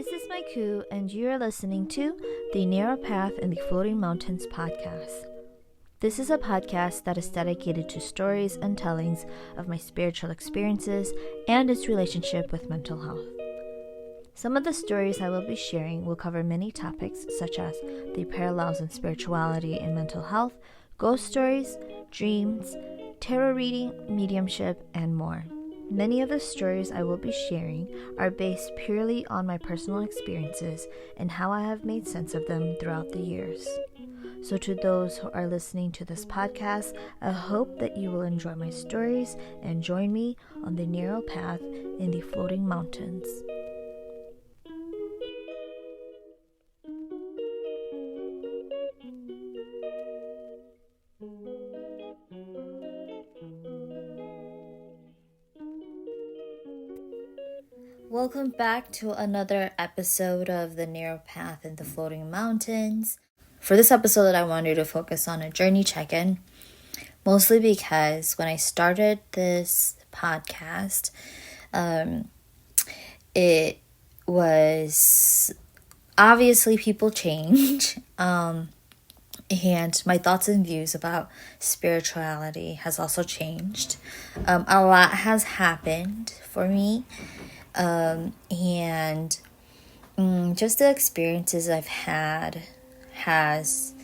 This is 𝑺𝒐𝒄𝒂𝒔, and you are listening to the Narrow Path in the Floating Mountains podcast. This is a podcast that is dedicated to stories and tellings of my spiritual experiences and its relationship with mental health. Some of the stories I will be sharing will cover many topics such as the parallels in spirituality and mental health, ghost stories, dreams, tarot reading, mediumship, and more. Many of the stories I will be sharing are based purely on my personal experiences and how I have made sense of them throughout the years. So to those who are listening to this podcast, I hope that you will enjoy my stories and join me on the narrow path in the floating mountains. Welcome back to another episode of The Narrow Path in the Floating Mountains. For this episode, I wanted to focus on a journey check-in, mostly because when I started this podcast, it was obviously people change, and my thoughts and views about spirituality has also changed. A lot has happened for me. And just the experiences I've had has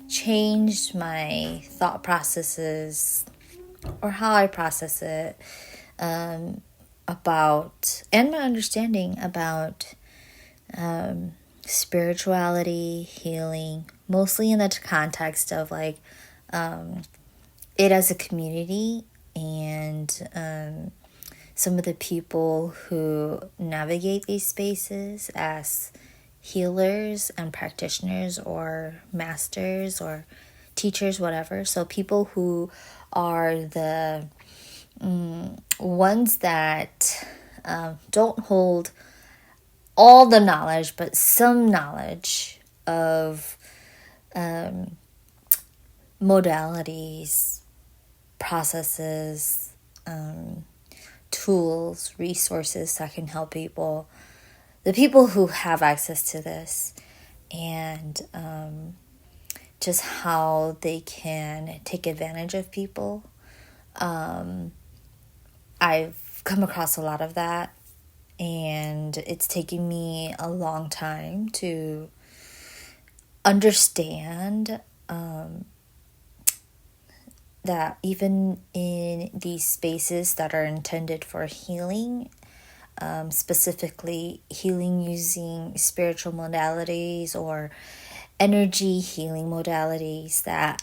changed my thought processes or how I process it, about, and my understanding about, spirituality, healing, mostly in the context of it as a community and, some of the people who navigate these spaces as healers and practitioners or masters or teachers, whatever. So people who are the ones that don't hold all the knowledge, but some knowledge of modalities, processes, tools, resources that can help people, the people who have access to this, and just how they can take advantage of people. I've come across a lot of that, and it's taken me a long time to understand that even in these spaces that are intended for healing, specifically healing using spiritual modalities or energy healing modalities, that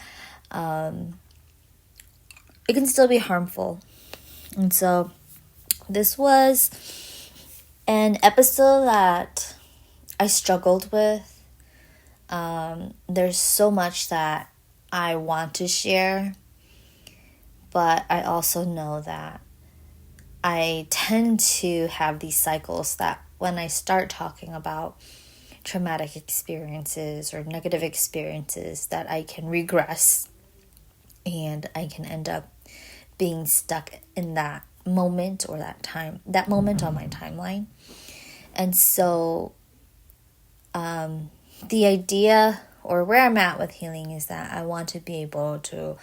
it can still be harmful. And so this was an episode that I struggled with. There's so much that I want to share, but I also know that I tend to have these cycles that when I start talking about traumatic experiences or negative experiences, that I can regress and I can end up being stuck in that moment or that moment on my timeline. And so the idea, or where I'm at with healing, is that I want to be able to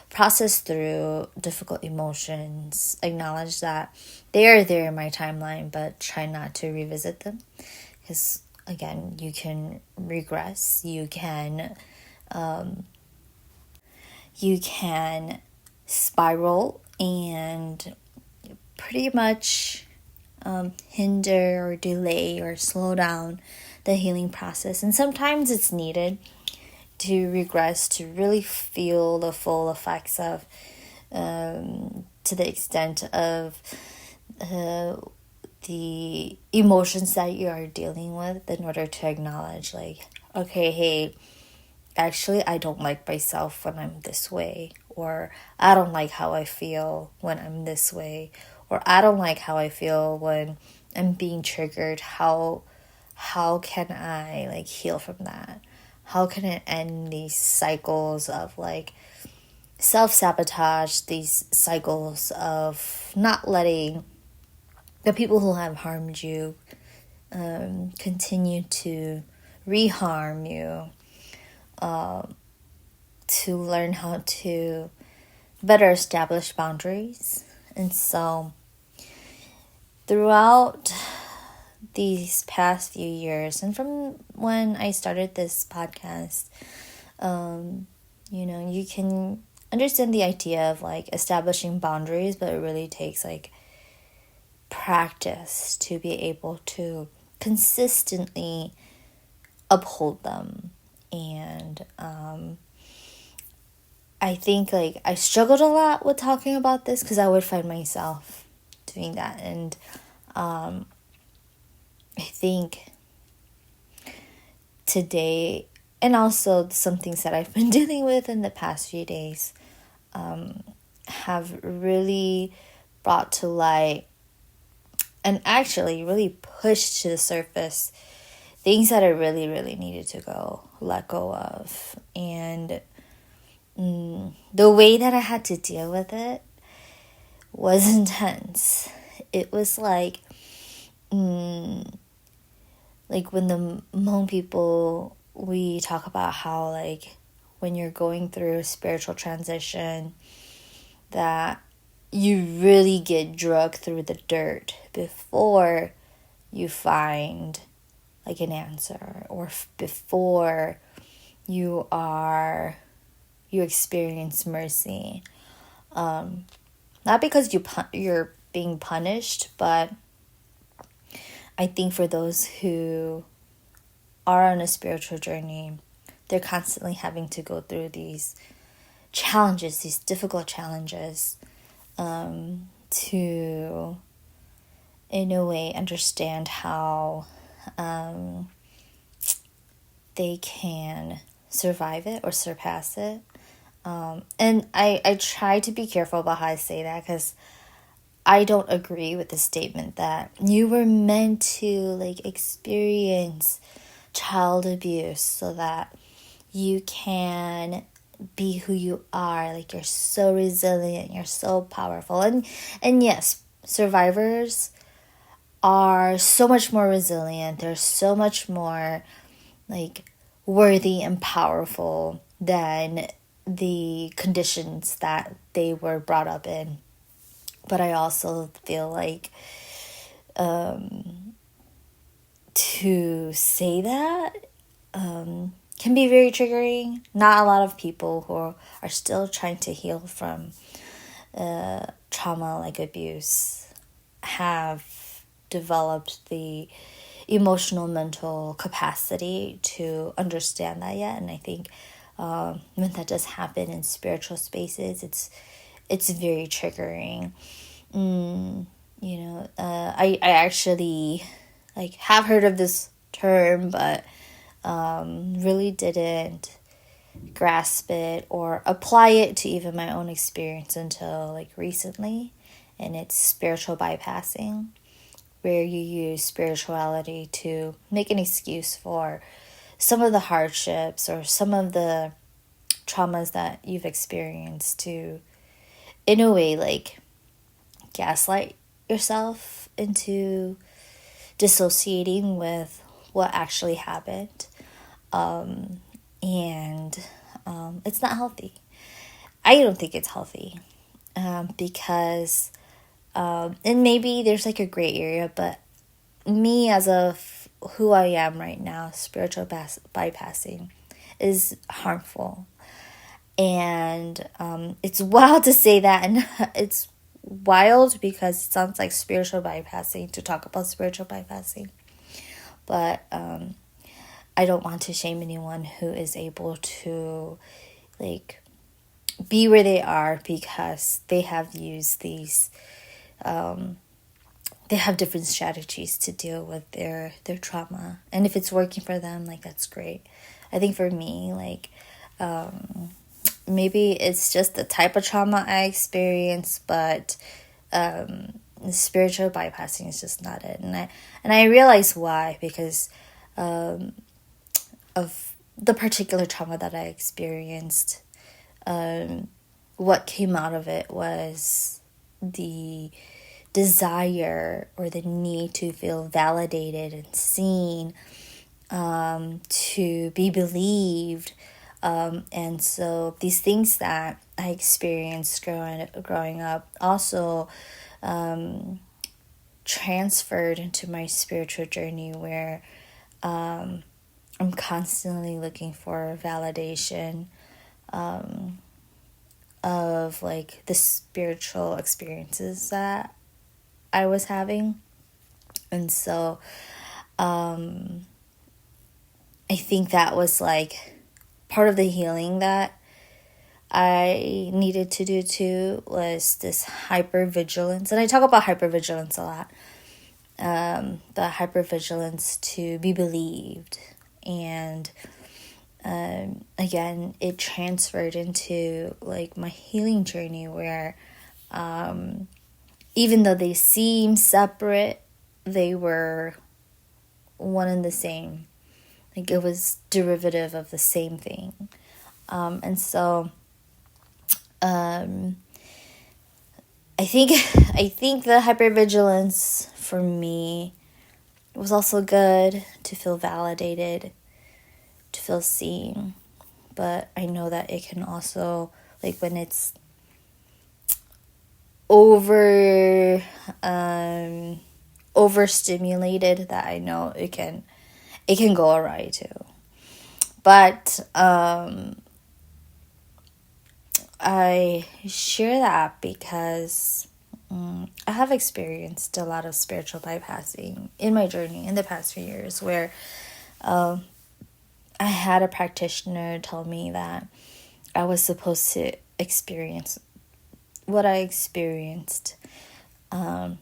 process through difficult emotions, acknowledge that they are there in my timeline, but try not to revisit them. Because, again, you can regress, you can spiral and pretty much hinder or delay or slow down the healing process. And sometimes it's needed to regress to really feel the full effects of, to the extent of the emotions that you are dealing with, in order to acknowledge, okay, hey, actually I don't like myself when I'm this way, or I don't like how I feel when I'm this way, or I don't like how I feel when I'm being triggered. How can I heal from that? How can it end these cycles of self-sabotage, these cycles of not letting the people who have harmed you continue to reharm you, to learn how to better establish boundaries. And so throughout these past few years, and from when I started this podcast, you can understand the idea of like establishing boundaries, but it really takes like practice to be able to consistently uphold them. And I think like I struggled a lot with talking about this because I would find myself doing that. And I think today, and also some things that I've been dealing with in the past few days, have really brought to light and actually really pushed to the surface things that I really, really needed to let go of. And the way that I had to deal with it was intense. It was like when the Hmong people, we talk about how like when you're going through a spiritual transition, that you really get dragged through the dirt before you find like an answer, or before you experience mercy. Not because you're being punished, but I think for those who are on a spiritual journey, they're constantly having to go through these challenges, these difficult challenges, to, in a way, understand how they can survive it or surpass it. And I try to be careful about how I say that, because I don't agree with the statement that you were meant to like experience child abuse so that you can be who you are. Like, you're so resilient, you're so powerful. And yes, survivors are so much more resilient. They're so much more like worthy and powerful than the conditions that they were brought up in. But I also feel like to say that can be very triggering. Not a lot of people who are still trying to heal from trauma like abuse have developed the emotional, mental capacity to understand that yet. And I think when that does happen in spiritual spaces, it's very triggering. I actually like have heard of this term, but really didn't grasp it or apply it to even my own experience until like recently. And it's spiritual bypassing, where you use spirituality to make an excuse for some of the hardships or some of the traumas that you've experienced, to, in a way, like gaslight yourself into dissociating with what actually happened. And it's not healthy. I don't think it's healthy, because and maybe there's like a gray area, but me as of who I am right now, spiritual bypassing is harmful. And it's wild to say that, and it's wild because it sounds like spiritual bypassing to talk about spiritual bypassing. But I don't want to shame anyone who is able to like be where they are because they have used these they have different strategies to deal with their trauma. And if it's working for them, like, that's great. I think for me, like, maybe it's just the type of trauma I experience, but spiritual bypassing is just not it. And I realize why, because of the particular trauma that I experienced. What came out of it was the desire or the need to feel validated and seen, to be believed. And so these things that I experienced growing up also transferred into my spiritual journey, where I'm constantly looking for validation of like the spiritual experiences that I was having. And so I think that was like part of the healing that I needed to do too, was this hypervigilance. And I talk about hypervigilance a lot. The hypervigilance to be believed. And again, it transferred into like my healing journey, where even though they seem separate, they were one and the same. Like it was derivative of the same thing. And so I think the hypervigilance for me was also good, to feel validated, to feel seen. But I know that it can also, like when it's overstimulated, that I know it can go awry too. But I share that because I have experienced a lot of spiritual bypassing in my journey in the past few years, where I had a practitioner tell me that I was supposed to experience what I experienced, and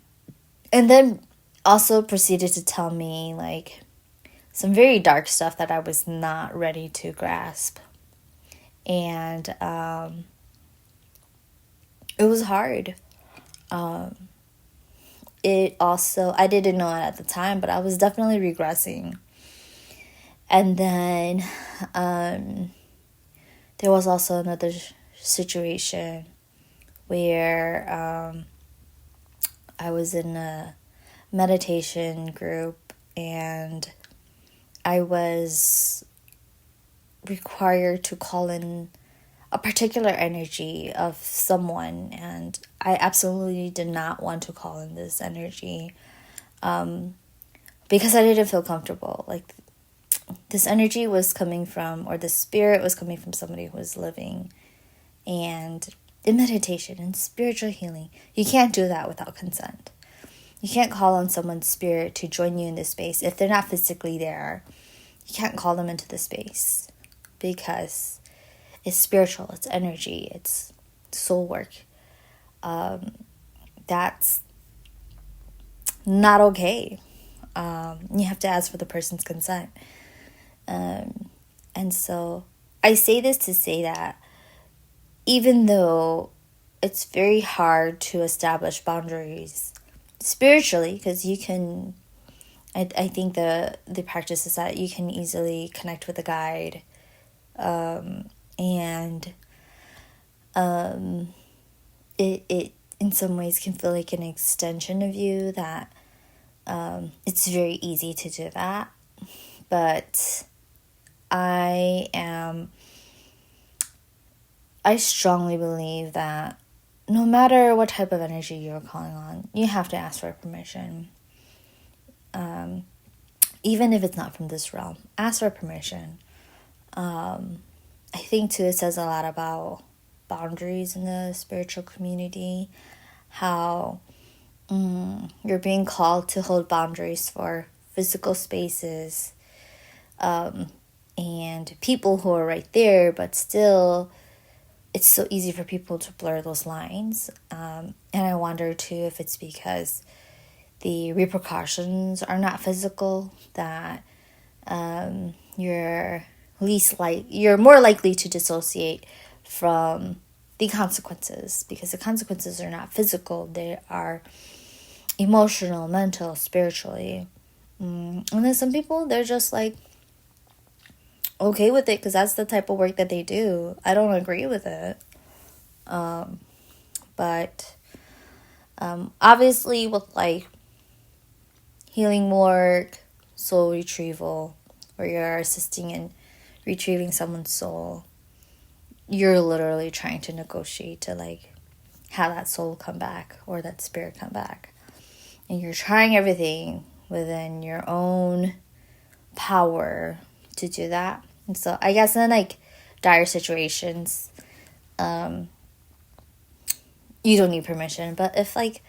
then also proceeded to tell me like some very dark stuff that I was not ready to grasp. And it was hard. It also, I didn't know it at the time, but I was definitely regressing. And then there was also another situation where I was in a meditation group, and I was required to call in a particular energy of someone, and I absolutely did not want to call in this energy because I didn't feel comfortable. Like this energy was coming from, or the spirit was coming from, somebody who was living. And in meditation and spiritual healing, you can't do that without consent. You can't call on someone's spirit to join you in this space if they're not physically there. You can't call them into the space because it's spiritual, it's energy, it's soul work. That's not okay. You have to ask for the person's consent. And so I say this to say that even though it's very hard to establish boundaries spiritually, because you can, I think the practice is that you can easily connect with a guide, and it in some ways can feel like an extension of you, that it's very easy to do that. But I strongly believe that no matter what type of energy you're calling on, you have to ask for permission. Even if it's not from this realm, ask for permission. I think too, it says a lot about boundaries in the spiritual community, how you're being called to hold boundaries for physical spaces, and people who are right there, but still it's so easy for people to blur those lines. And I wonder too if it's because the repercussions are not physical, that you're more likely to dissociate from the consequences, because the consequences are not physical, they are emotional, mental, spiritually. And then some people, they're just like okay with it because that's the type of work that they do. I don't agree with it, but Obviously with like healing work, soul retrieval, where you're assisting in retrieving someone's soul, you're literally trying to negotiate to like have that soul come back or that spirit come back. And you're trying everything within your own power to do that. And so I guess in like dire situations, you don't need permission. But if like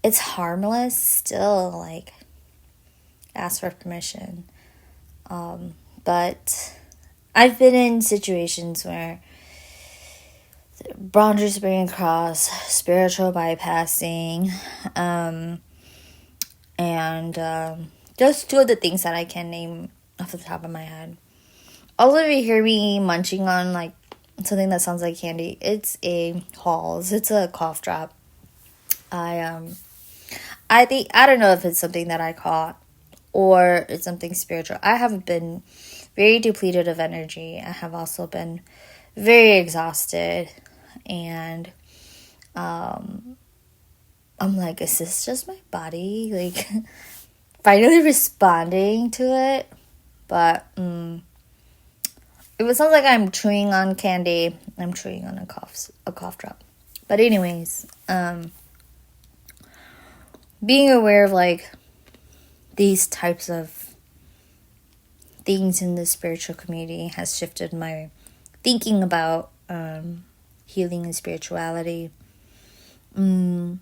it's harmless, still like ask for permission. But I've been in situations where boundaries being crossed, spiritual bypassing, and just two of the things that I can name off the top of my head. Also, if you hear me munching on like something that sounds like candy, it's a Halls. It's a cough drop. I don't know if it's something that I caught or it's something spiritual. I have been very depleted of energy. I have also been very exhausted, and I'm like, is this just my body like finally responding to it? But it sounds like I'm chewing on candy. I'm chewing on a cough drop. But anyways, being aware of like these types of things in the spiritual community has shifted my thinking about healing and spirituality. And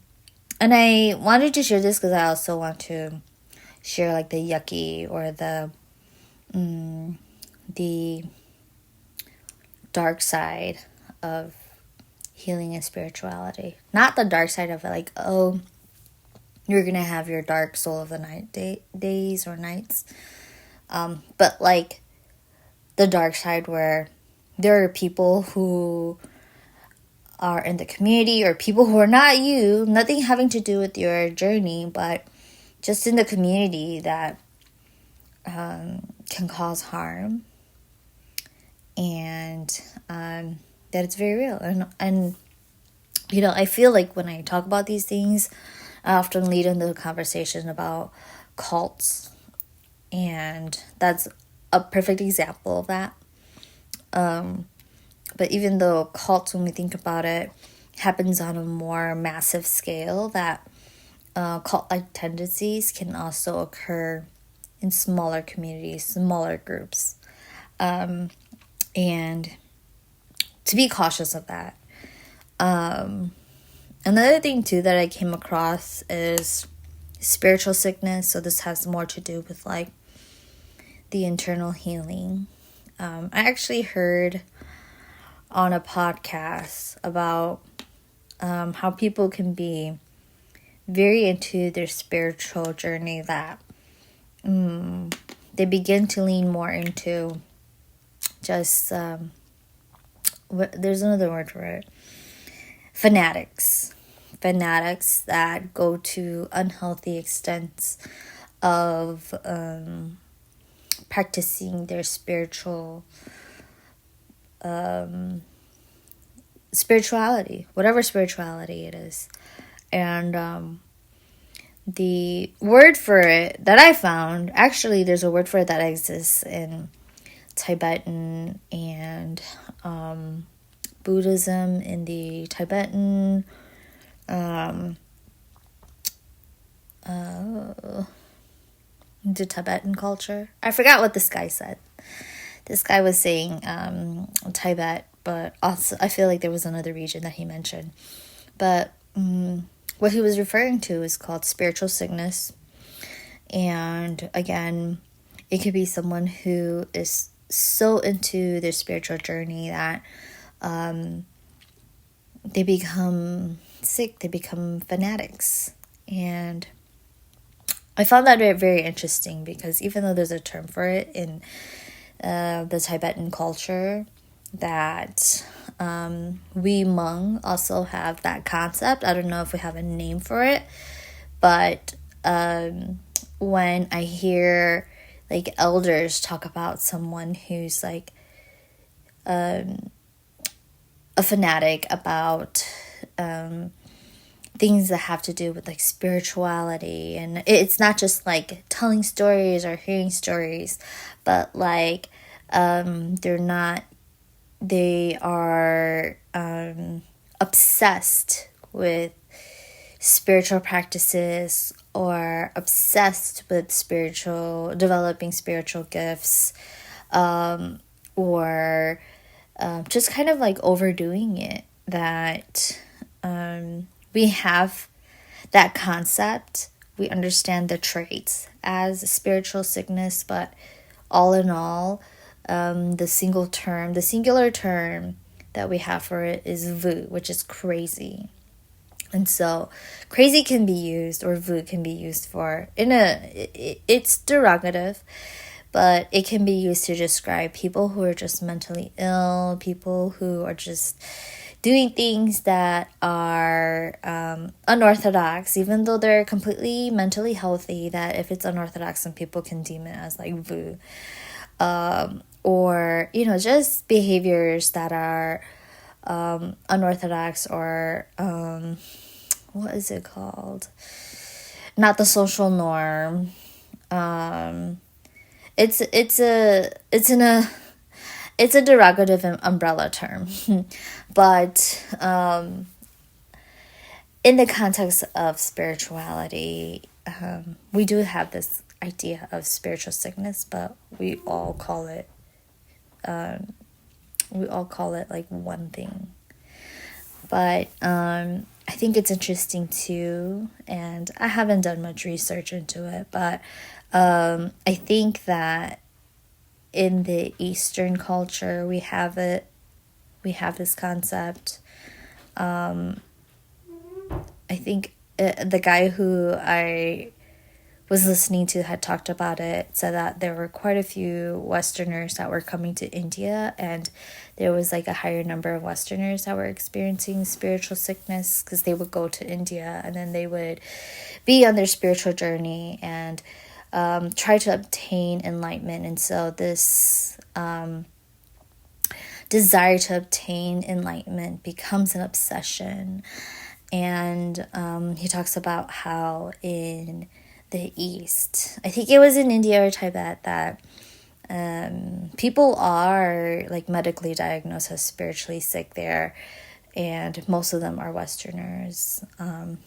I wanted to share this because I also want to share like the yucky or the dark side of healing and spirituality. Not the dark side of it, like, oh, you're gonna have your dark soul of the night days or nights, but like the dark side where there are people who are in the community or people who are not you, nothing having to do with your journey, but just in the community that can cause harm, and that it's very real. And you know, I feel like when I talk about these things, I often lead into a conversation about cults, and that's a perfect example of that. But even though cults, when we think about it, happens on a more massive scale, that cult-like tendencies can also occur in smaller communities, smaller groups. And to be cautious of that. Another thing too that I came across is spiritual sickness. So this has more to do with like the internal healing. I actually heard on a podcast about how people can be very into their spiritual journey, that they begin to lean more into just there's another word for it, fanatics that go to unhealthy extents of practicing their spirituality, whatever spirituality it is. And the word for it that I found, actually there's a word for it that exists in Tibetan and Buddhism, in the Tibetan the Tibetan culture. I forgot what this guy said. This guy was saying Tibet, but also I feel like there was another region that he mentioned. But what he was referring to is called spiritual sickness. And again, it could be someone who is so into their spiritual journey that they become sick, they become fanatics. And I found that very interesting, because even though there's a term for it in the Tibetan culture, that we Hmong also have that concept. I don't know if we have a name for it, but when I hear like elders talk about someone who's like a fanatic about things that have to do with like spirituality, and it's not just like telling stories or hearing stories, but like they are obsessed with spiritual practices or obsessed with developing spiritual gifts, or just kind of like overdoing it, that we have that concept, we understand the traits as spiritual sickness, but all in all, the singular term that we have for it is vu, which is crazy. And so crazy can be used, or vu can be used for, it's derogative, but it can be used to describe people who are just mentally ill, people who are just doing things that are unorthodox, even though they're completely mentally healthy, that if it's unorthodox, some people can deem it as like vu. Or, just behaviors that are unorthodox, or what is it called? Not the social norm. It's a derogative umbrella term, but in the context of spirituality, we do have this idea of spiritual sickness, but we all call it like one thing. But I think it's interesting too, and I haven't done much research into it, but I think that in the Eastern culture, we have this concept. I think the guy who I was listening to had talked about it, said that there were quite a few Westerners that were coming to India, and there was like a higher number of Westerners that were experiencing spiritual sickness, because they would go to India and then they would be on their spiritual journey and try to obtain enlightenment. And so this desire to obtain enlightenment becomes an obsession. And he talks about how in the East, I think it was in India or Tibet, that people are like medically diagnosed as spiritually sick there, and most of them are Westerners.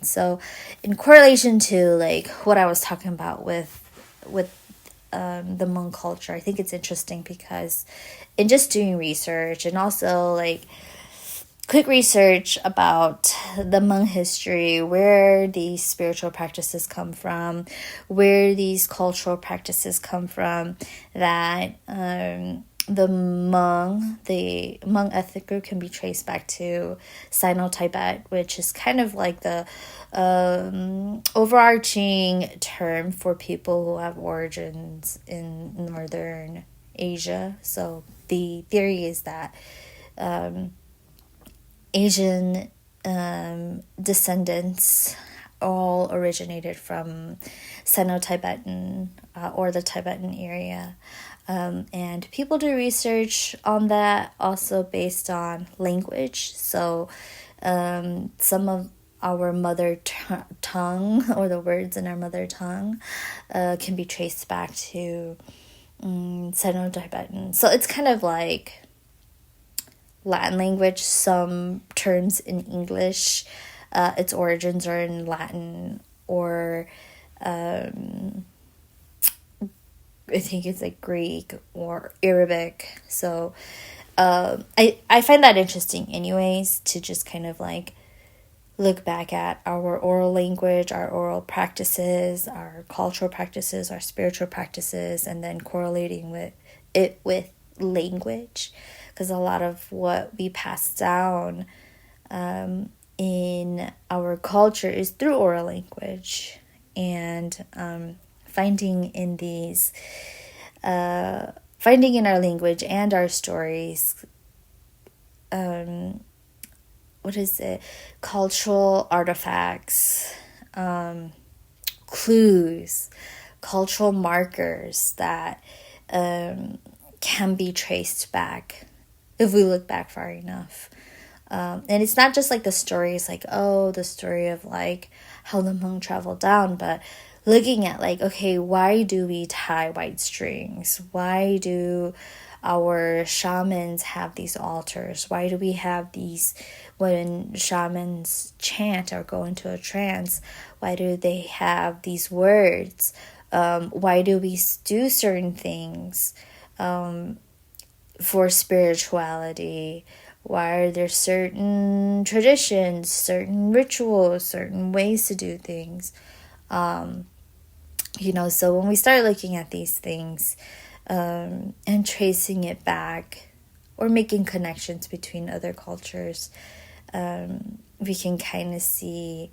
So in correlation to like what I was talking about with the Hmong culture, I think it's interesting, because in just doing research, and also like quick research about the Hmong history, where these spiritual practices come from, where these cultural practices come from, that the Hmong ethnic group can be traced back to Sino-Tibet, which is kind of like the overarching term for people who have origins in Northern Asia. So the theory is that Asian descendants all originated from Sino-Tibetan or the Tibetan area. And people do research on that also based on language. So some of our mother tongue, or the words in our mother tongue, can be traced back to Sino-Tibetan. So it's kind of like Latin language. Some terms in English, its origins are in Latin, or I think it's like Greek or Arabic. So I find that interesting anyways, to just kind of like look back at our oral language, our oral practices, our cultural practices, our spiritual practices, and then correlating with language. Because a lot of what we pass down in our culture is through oral language, and finding in our language and our stories, cultural artifacts, clues, cultural markers that can be traced back if we look back far enough. And it's not just like the stories, like, oh, the story of like how the monk traveled down, but looking at like, okay, why do we tie white strings? Why do our shamans have these altars? Why do we have these, when shamans chant or go into a trance, why do they have these words? Why do we do certain things for spirituality? Why are there certain traditions, certain rituals, certain ways to do things? So when we start looking at these things and tracing it back or making connections between other cultures, we can kind of see,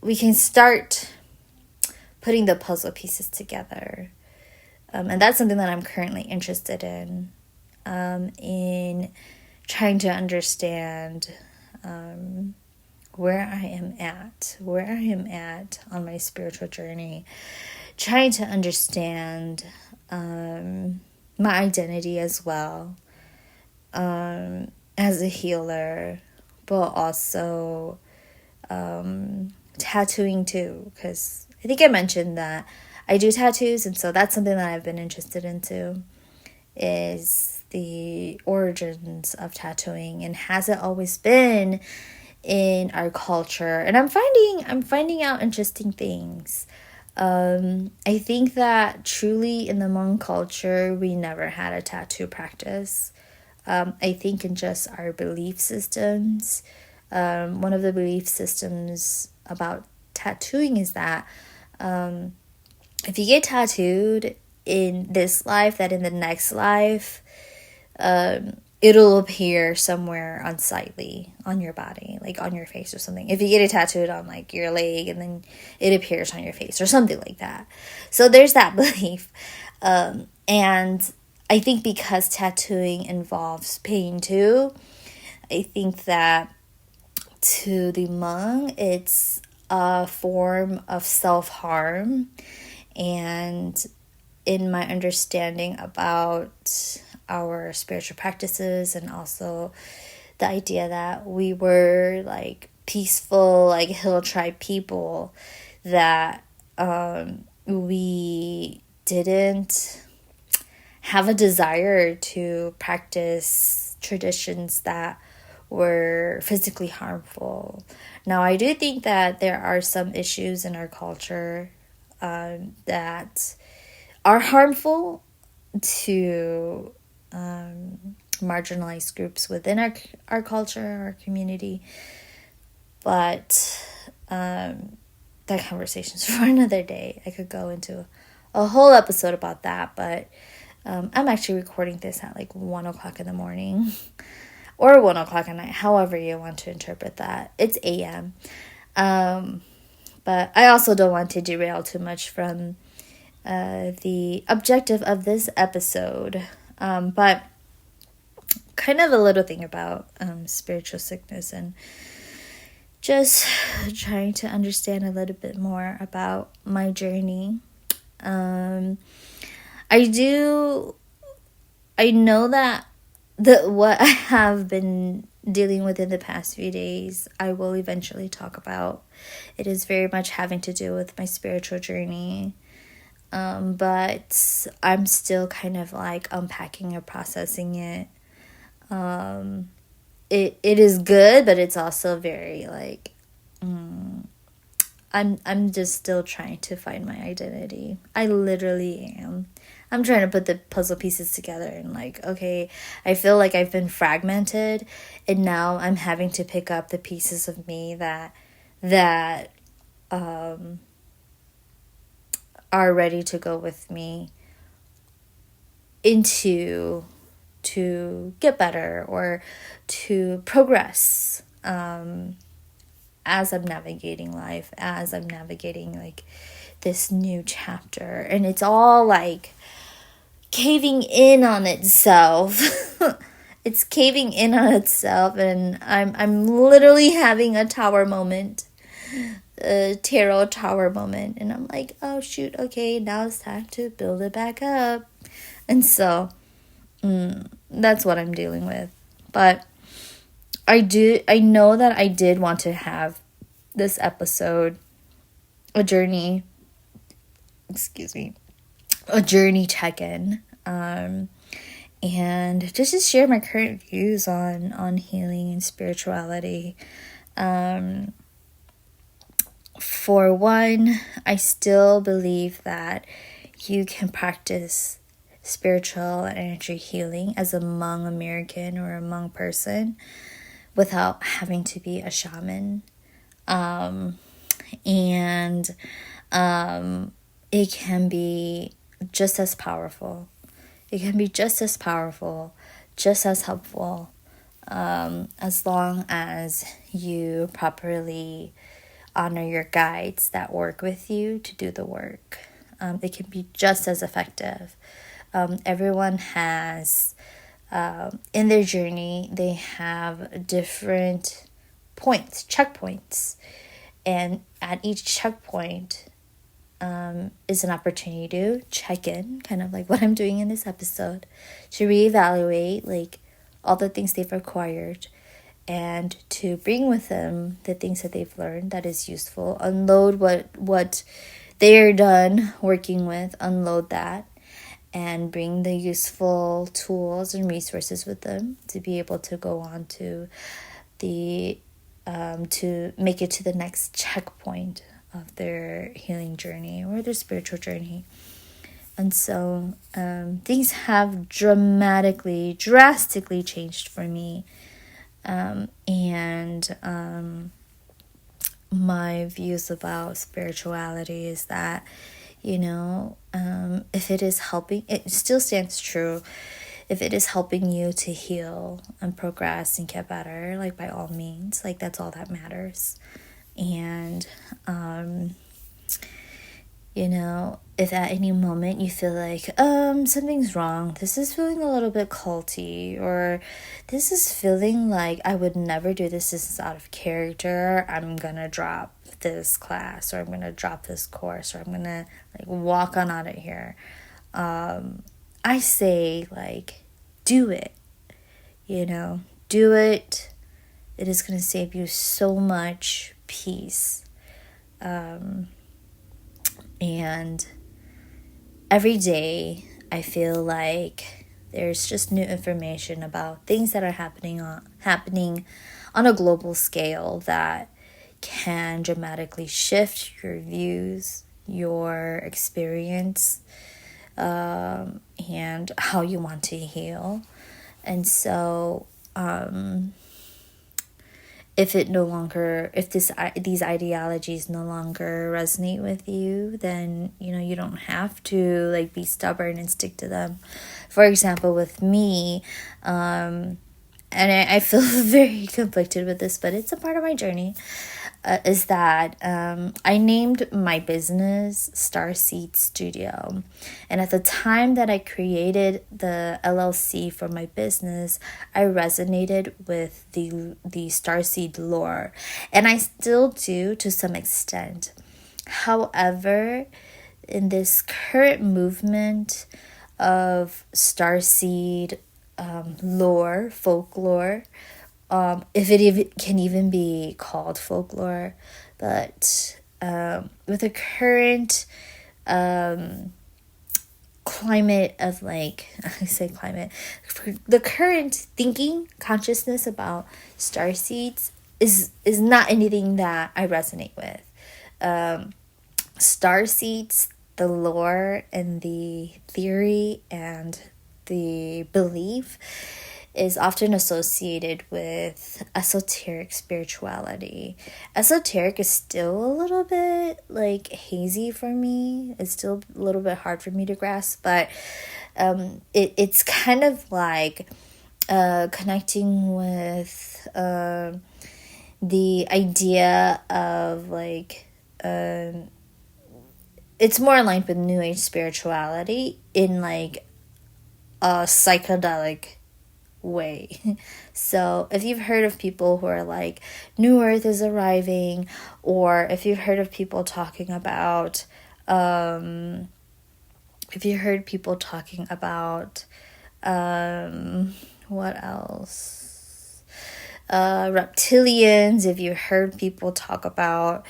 we can start putting the puzzle pieces together. And that's something that I'm currently interested in trying to understand where I am at on my spiritual journey, trying to understand my identity as well, as a healer, but also tattooing too, because I think I mentioned that I do tattoos, and so that's something that I've been interested into, is the origins of tattooing, and has it always been in our culture? And I'm finding out interesting things. I think that truly in the Hmong culture, we never had a tattoo practice. I think in just our belief systems, one of the belief systems about tattooing is that if you get tattooed in this life, that in the next life, it'll appear somewhere unsightly on your body, like on your face or something. If you get it tattooed on like your leg and then it appears on your face or something like that. So there's that belief. And I think because tattooing involves pain too, I think that to the Hmong, it's a form of self-harm. And in my understanding about our spiritual practices, and also the idea that we were like peaceful, like hill tribe people, that we didn't have a desire to practice traditions that were physically harmful. Now, I do think that there are some issues in our culture that are harmful to marginalized groups within our culture, our community. But that conversation's for another day. I could go into a whole episode about that, but I'm actually recording this at like 1 o'clock in the morning or 1 o'clock at night, however you want to interpret that. It's a.m. But I also don't want to derail too much from the objective of this episode. But kind of a little thing about spiritual sickness, and just trying to understand a little bit more about my journey. I know that what I have been dealing with in the past few days, I will eventually talk about. It is very much having to do with my spiritual journey. But I'm still kind of like unpacking and processing it. It is good, but it's also very like, I'm just still trying to find my identity. I literally am. I'm trying to put the puzzle pieces together, and like, okay, I feel like I've been fragmented, and now I'm having to pick up the pieces of me that are ready to go with me to get better or to progress as I'm navigating life, as I'm navigating like this new chapter. And it's all like caving in on itself. It's caving in on itself, and I'm literally having a tower moment. A tarot tower moment, and I'm like, oh shoot, okay, now it's time to build it back up. And so that's what I'm dealing with. But I know that I did want to have this episode a journey check-in, and just to share my current views on healing and spirituality. For one, I still believe that you can practice spiritual and energy healing as a Hmong American or a Hmong person without having to be a shaman. It can be just as powerful. It can be just as powerful, just as helpful, as long as you properly honor your guides that work with you to do the work. It can be just as effective. Everyone has, in their journey, they have different checkpoints. And at each checkpoint is an opportunity to check in, kind of like what I'm doing in this episode, to reevaluate like all the things they've acquired and to bring with them the things that they've learned that is useful. Unload what they're done working with, unload that, and bring the useful tools and resources with them to be able to go on to to make it to the next checkpoint of their healing journey or their spiritual journey. And so things have drastically changed for me. My views about spirituality is that, if it is helping, it still stands true. If it is helping you to heal and progress and get better, like by all means, like that's all that matters. And, if at any moment you feel like, something's wrong, this is feeling a little bit culty, or this is feeling like I would never do this is out of character, I'm gonna drop this class, or I'm gonna drop this course, or I'm gonna like walk on out of here. I say like, do it, do it. It is gonna save you so much peace. And every day I feel like there's just new information about things that are happening on a global scale that can dramatically shift your views, your experience, and how you want to heal. And so if these ideologies no longer resonate with you, then you don't have to like be stubborn and stick to them. For example, with me, and I feel very conflicted with this, but it's a part of my journey, is that I named my business Starseed Studio. And at the time that I created the LLC for my business, I resonated with the Starseed lore. And I still do to some extent. However, in this current movement of Starseed lore, folklore, if it can even be called folklore, but with the current climate of the current thinking consciousness about starseeds is not anything that I resonate with. Starseeds, the lore and the theory and the belief is often associated with esoteric spirituality. Esoteric is still a little bit like hazy for me. It's still a little bit hard for me to grasp, but it's kind of like connecting with the idea of like it's more aligned with New Age spirituality in like a psychedelic way. So if you've heard of people who are like New Earth is arriving, or if you've heard of people talking about what else, reptilians, if you heard people talk about,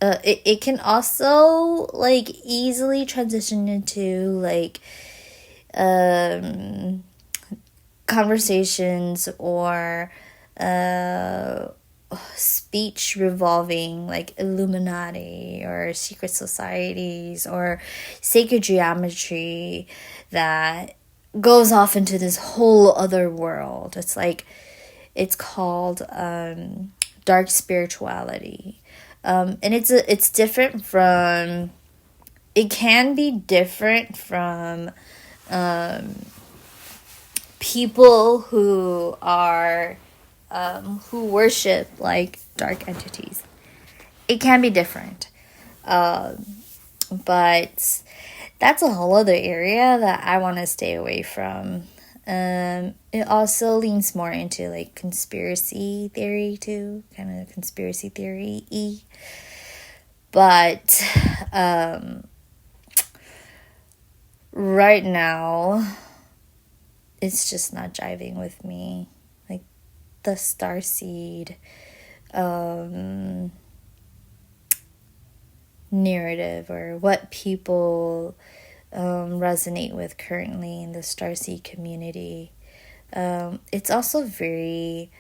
it can also like easily transition into like conversations or speech revolving like Illuminati or secret societies or sacred geometry that goes off into this whole other world. It's called dark spirituality. And it's different from, it can be different from people who are who worship like dark entities. It can be different, but that's a whole other area that I want to stay away from. It also leans more into like conspiracy theory too, kind of conspiracy theory-y. But right now, it's just not jiving with me. Like the starseed narrative, or what people resonate with currently in the starseed community. It's also very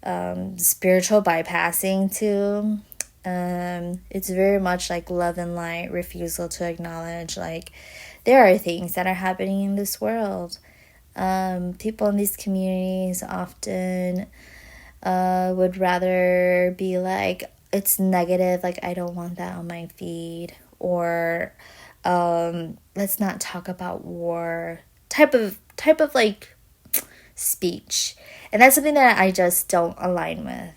spiritual bypassing too. It's very much like love and light, refusal to acknowledge like there are things that are happening in this world. People in these communities often would rather be like, it's negative, like I don't want that on my feed, or let's not talk about war type of like speech. And that's something that I just don't align with.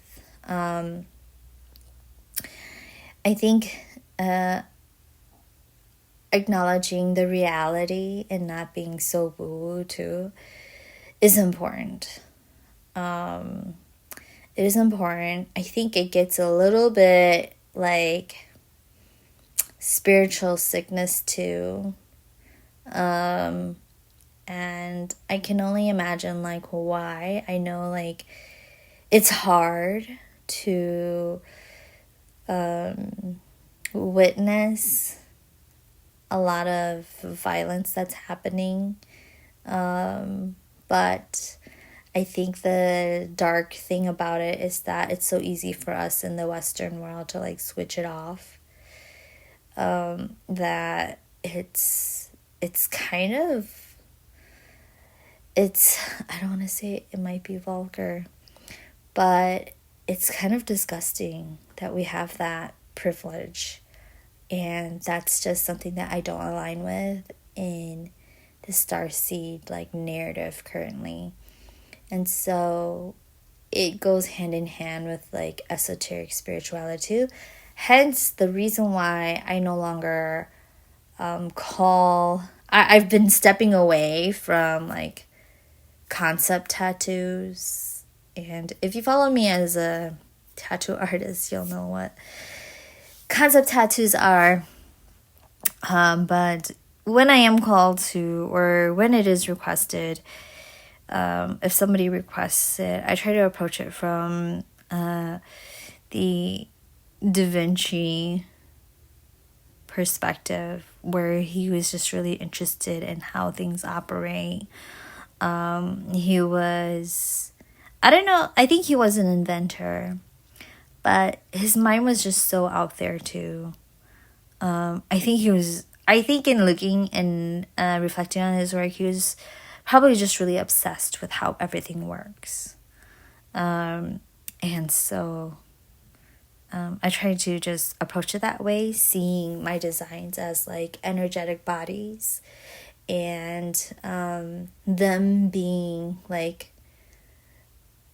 I think acknowledging the reality and not being so woo-woo too is important. It is important. I think it gets a little bit like spiritual sickness too. And I can only imagine like why. I know like it's hard to witness a lot of violence that's happening. But I think the dark thing about it is that it's so easy for us in the Western world to like switch it off. That it's kind of, I don't want to say it might be vulgar, but it's kind of disgusting that we have that privilege. And that's just something that I don't align with in the starseed like narrative currently. And so it goes hand in hand with like esoteric spirituality too. Hence the reason why I no longer I've been stepping away from like concept tattoos. And if you follow me as a tattoo artist, you'll know what concept tattoos are. But when I am called to, or when it is requested, if somebody requests it, I try to approach it from the ''𝒂𝒐𝒅𝒄𝒂𝒔 perspective, where he was just really interested in how things operate. He was, I don't know, I think he was an inventor, but his mind was just so out there too. I think in looking and reflecting on his work, he was probably just really obsessed with how everything works. And so I try to just approach it that way, seeing my designs as like energetic bodies, and them being like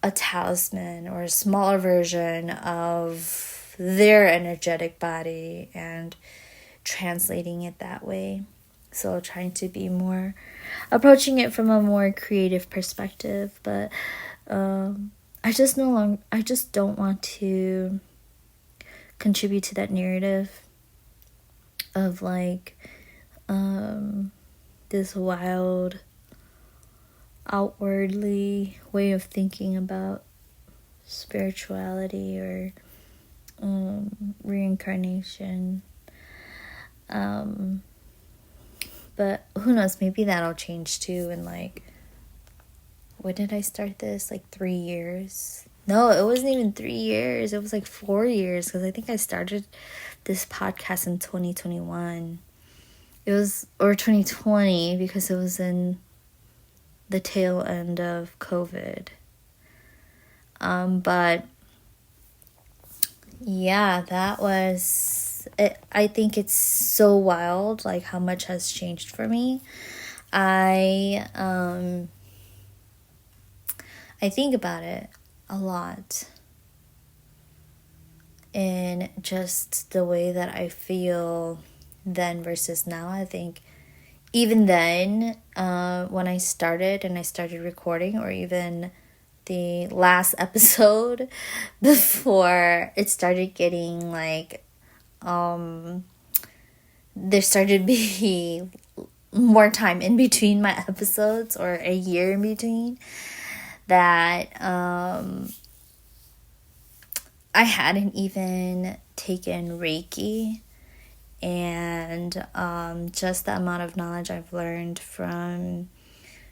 a talisman or a smaller version of their energetic body, and translating it that way. So trying to be more, approaching it from a more creative perspective. But I just don't want to contribute to that narrative of like this wild outwardly way of thinking about spirituality or reincarnation. But who knows, maybe that'll change too. And like, when did I start this? Like 3 years? No, it wasn't even 3 years. It was like 4 years, because I think I started this podcast in 2021. Or 2020, because it was in the tail end of COVID. But yeah, that was it. I think it's so wild, like how much has changed for me. I think about it a lot, and just the way that I feel then versus now. I think even then, when I started recording, or even the last episode before it started getting like, there started to be more time in between my episodes, or a year in between, that I hadn't even taken Reiki. And just the amount of knowledge I've learned from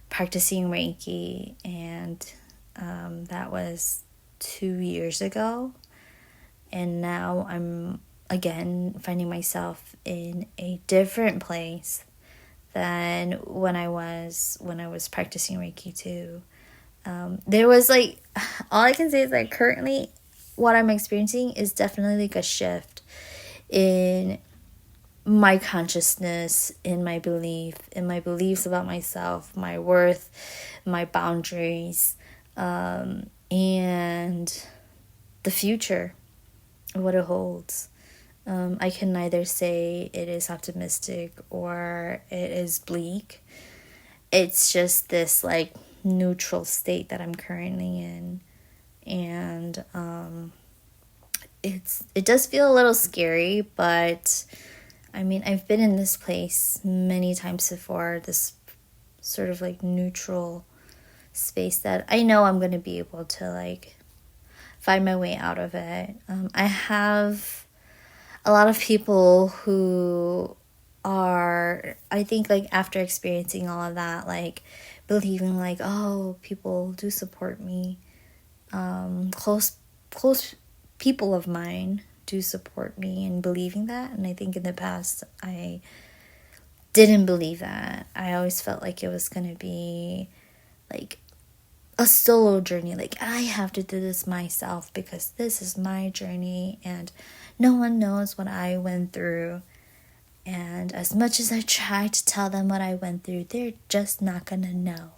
practicing Reiki, and that was 2 years ago. And now I'm again finding myself in a different place than when I was practicing Reiki too. There was like, all I can say is that currently what I'm experiencing is definitely like a shift in my consciousness, in my beliefs about myself, my worth, my boundaries, and the future, what it holds. I can neither say it is optimistic or it is bleak. It's just this like neutral state that I'm currently in. And it does feel a little scary, but I mean, I've been in this place many times before, this sort of like neutral space that I know I'm going to be able to like find my way out of it. I have a lot of people who are, I think, like after experiencing all of that, like believing like, oh, people do support me. Close people of mine do support me, and believing that. And I think in the past I didn't believe that. I always felt like it was going to be like a solo journey. Like, I have to do this myself because this is my journey and no one knows what I went through. And as much as I try to tell them what I went through, they're just not going to know.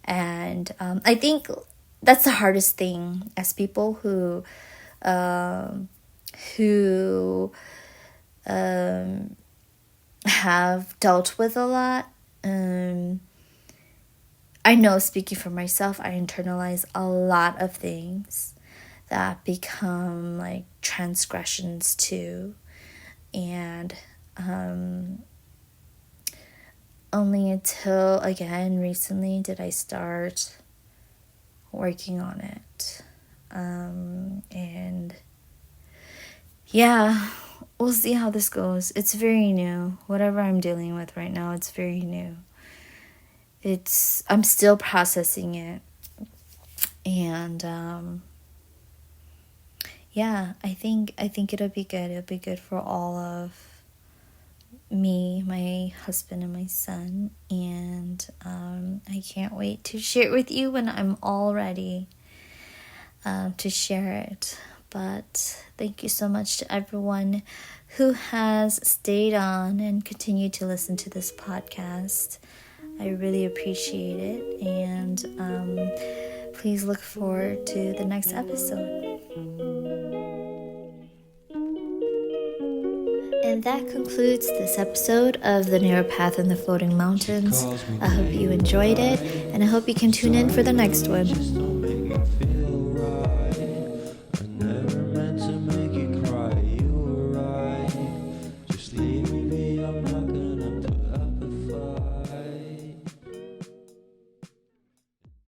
And I think that's the hardest thing as people who have dealt with a lot. I know, speaking for myself, I internalize a lot of things that become like transgressions too. And only until, again, recently did I start working on it. And yeah, we'll see how this goes. It's very new. Whatever I'm dealing with right now, it's very new. I'm still processing it. And yeah, I think it'll be good. It'll be good for all of me, my husband, and my son. And I can't wait to share it with you when I'm all ready to share it. But thank you so much to everyone who has stayed on and continued to listen to this podcast. I really appreciate it. And please look forward to the next episode. And that concludes this episode of The Narrow Path in the Floating Mountains. I hope you enjoyed it, and I hope you can tune in for the next one.